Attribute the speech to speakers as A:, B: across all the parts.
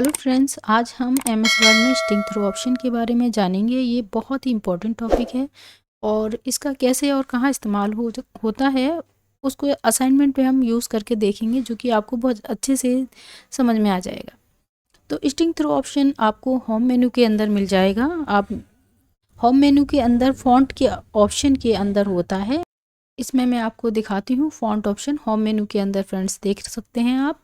A: Hello friends, आज हम MS word में स्ट्रिंग थ्रो ऑप्शन के बारे में जानेंगे। ये बहुत ही इम्पोर्टेंट टॉपिक है और इसका कैसे और कहाँ इस्तेमाल होता है उसको असाइनमेंट पे हम यूज़ करके देखेंगे, जो कि आपको बहुत अच्छे से समझ में आ जाएगा। तो स्ट्रिंग थ्रो ऑप्शन आपको होम मेन्यू के अंदर मिल जाएगा। आप होम मेन्यू के अंदर फ़ॉन्ट के ऑप्शन के अंदर होता है। इसमें मैं आपको दिखाती हूँ फ़ॉन्ट ऑप्शन होम मेन्यू के अंदर। फ्रेंड्स, देख सकते हैं आप,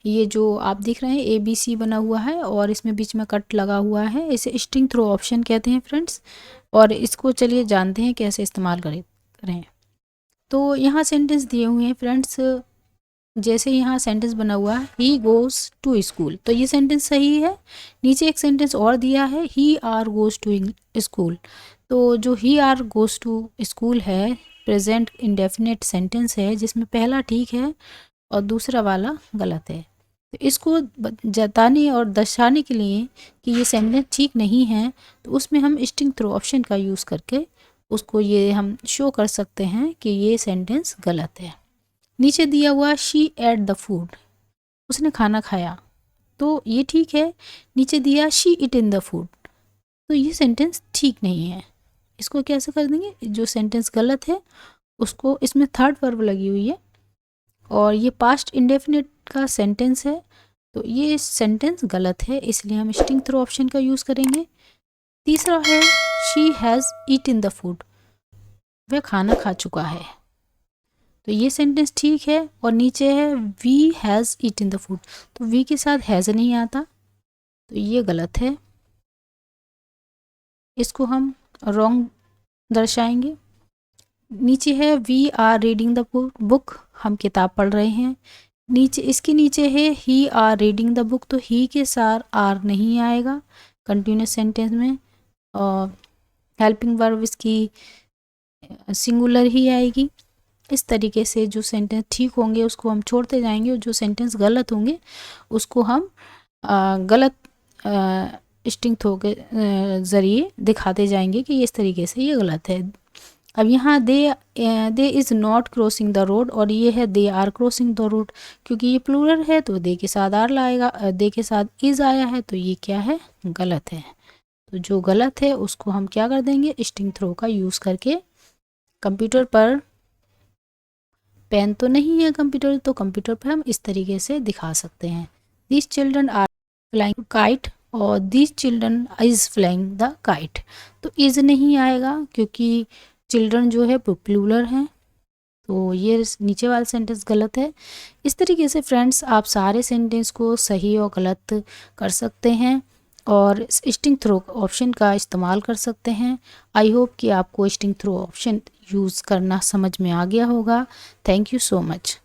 A: ये जो आप देख रहे हैं ABC बना हुआ है और इसमें बीच में कट लगा हुआ है। इसे स्ट्रिंग थ्रो ऑप्शन कहते हैं फ्रेंड्स। और इसको चलिए जानते हैं कैसे इस्तेमाल करें। तो यहाँ सेंटेंस दिए हुए हैं फ्रेंड्स। जैसे यहाँ सेंटेंस बना हुआ है, ही गोज़ टू स्कूल, तो ये सेंटेंस सही है। नीचे एक सेंटेंस और दिया है, he are goes to school. तो जो ही आर गोज़ टू स्कूल है, प्रेजेंट इंडेफिनिट सेंटेंस है, जिसमें पहला ठीक है और दूसरा वाला गलत है। तो इसको जताने और दर्शाने के लिए कि ये सेंटेंस ठीक नहीं है, तो उसमें हम स्ट्रिंग थ्रो ऑप्शन का यूज़ करके उसको ये हम शो कर सकते हैं कि ये सेंटेंस गलत है। नीचे दिया हुआ शी एट द फूड, उसने खाना खाया, तो ये ठीक है। नीचे दिया she it in the food, तो ये सेंटेंस ठीक नहीं है। इसको कैसे कर देंगे, जो सेंटेंस गलत है उसको, इसमें थर्ड वर्ब लगी हुई है और ये पास्ट इंडेफिनिट का सेंटेंस है, तो ये सेंटेंस गलत है, इसलिए हम स्ट्रिंग थ्रो ऑप्शन का यूज़ करेंगे। तीसरा है she has eat in the food, वह खाना खा चुका है, तो ये सेंटेंस ठीक है। और नीचे है we has eat in the food, तो वी के साथ हैज़ नहीं आता, तो ये गलत है, इसको हम रॉन्ग दर्शाएंगे। नीचे है we are reading the book, हम किताब पढ़ रहे हैं। नीचे इसके नीचे है he are reading the book, तो ही के साथ आर नहीं आएगा कंटिन्यूस सेंटेंस में, और हेल्पिंग वर्ब इसकी सिंगुलर ही आएगी। इस तरीके से जो सेंटेंस ठीक होंगे उसको हम छोड़ते जाएंगे और जो सेंटेंस गलत होंगे उसको हम गलत स्ट्रिंग थ्रो के ज़रिए दिखाते जाएंगे कि इस तरीके से ये गलत है। अब यहाँ they is not crossing the road, और ये है they are crossing the road, क्योंकि ये प्लूरल है तो दे के साथ आर लाएगा, दे के साथ इज़ आया है, तो ये क्या है, गलत है। तो जो गलत है उसको हम क्या कर देंगे, स्ट्रिंग थ्रो का यूज़ करके। कंप्यूटर पर पेन तो नहीं है कंप्यूटर, तो कंप्यूटर पर हम इस तरीके से दिखा सकते हैं, this children are flying kite और this children is flying the kite, तो इज़ नहीं आएगा क्योंकि चिल्ड्रन जो है प्लूरल है, तो ये नीचे वाला सेंटेंस गलत है। इस तरीके से फ्रेंड्स आप सारे सेंटेंस को सही और गलत कर सकते हैं और स्ट्रिंग थ्रो ऑप्शन का इस्तेमाल कर सकते हैं। आई होप कि आपको स्ट्रिंग थ्रो ऑप्शन यूज़ करना समझ में आ गया होगा। Thank you so much.